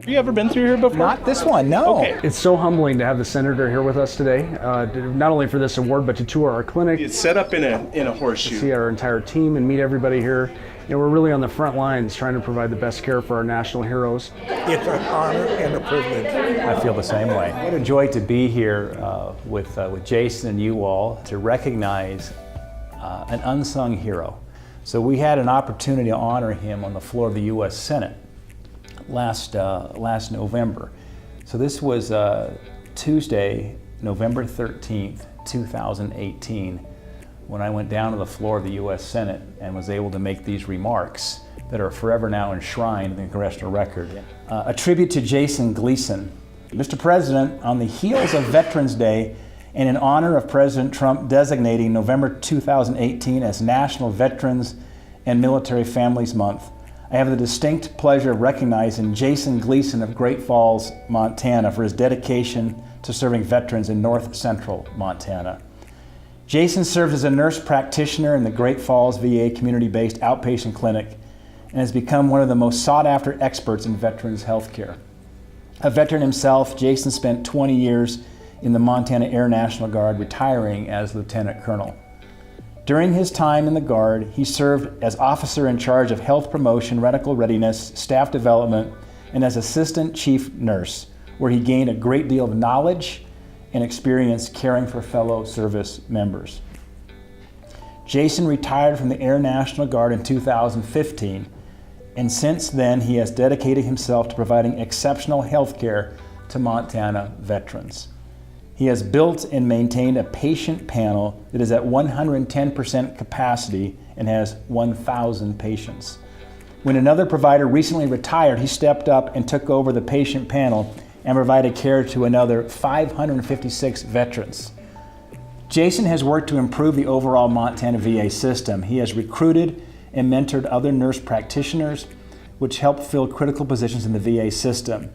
Have you ever been through here before? Not this one, no. Okay. It's so humbling to have the senator here with us today, not only for this award, but to tour our clinic. It's set up in a horseshoe. See our entire team and meet everybody here. We're really on the front lines trying to provide the best care for our national heroes. It's an honor and a privilege. I feel the same way. What a joy to be here with Jason and you all to recognize an unsung hero. So we had an opportunity to honor him on the floor of the U.S. Senate last November. So this was Tuesday, November 13th, 2018, when I went down to the floor of the U.S. Senate and was able to make these remarks that are forever now enshrined in the congressional record. A tribute to Jason Gleason. Mr. President, on the heels of Veterans Day and in honor of President Trump designating November 2018 as National Veterans and Military Families Month, I have the distinct pleasure of recognizing Jason Gleason of Great Falls, Montana for his dedication to serving veterans in north central Montana. Jason served as a nurse practitioner in the Great Falls VA community-based outpatient clinic and has become one of the most sought-after experts in veterans health care. A veteran himself, Jason spent 20 years in the Montana Air National Guard, retiring as Lieutenant Colonel. During his time in the Guard, he served as officer in charge of health promotion, medical readiness, staff development, and as assistant chief nurse, where he gained a great deal of knowledge and experience caring for fellow service members. Jason retired from the Air National Guard in 2015, and since then he has dedicated himself to providing exceptional health care to Montana veterans. He has built and maintained a patient panel that is at 110% capacity and has 1,000 patients. When another provider recently retired, he stepped up and took over the patient panel and provided care to another 556 veterans. Jason has worked to improve the overall Montana VA system. He has recruited and mentored other nurse practitioners, which help fill critical positions in the VA system.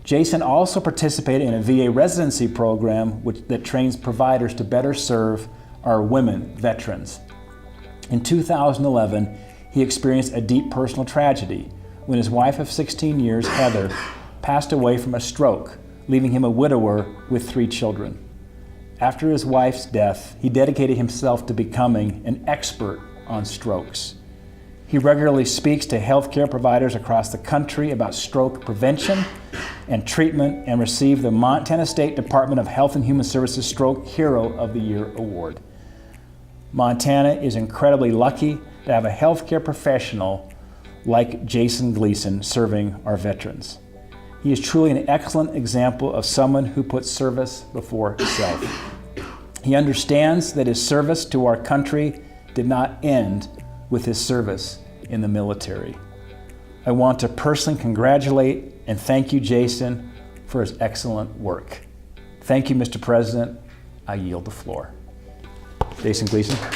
Jason also participated in a VA residency program that trains providers to better serve our women veterans. In 2011, he experienced a deep personal tragedy when his wife of 16 years, Heather, passed away from a stroke, leaving him a widower with 3 children. After his wife's death, he dedicated himself to becoming an expert on strokes. He regularly speaks to healthcare providers across the country about stroke prevention and treatment and received the Montana State Department of Health and Human Services Stroke Hero of the Year Award. Montana is incredibly lucky to have a healthcare professional like Jason Gleason serving our veterans. He is truly an excellent example of someone who puts service before self. He understands that his service to our country did not end with his service in the military. I want to personally congratulate and thank you, Jason, for his excellent work. Thank you, Mr. President. I yield the floor. Jason Gleason. Thank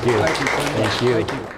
you very much. Thank you. Thank you. Thank you.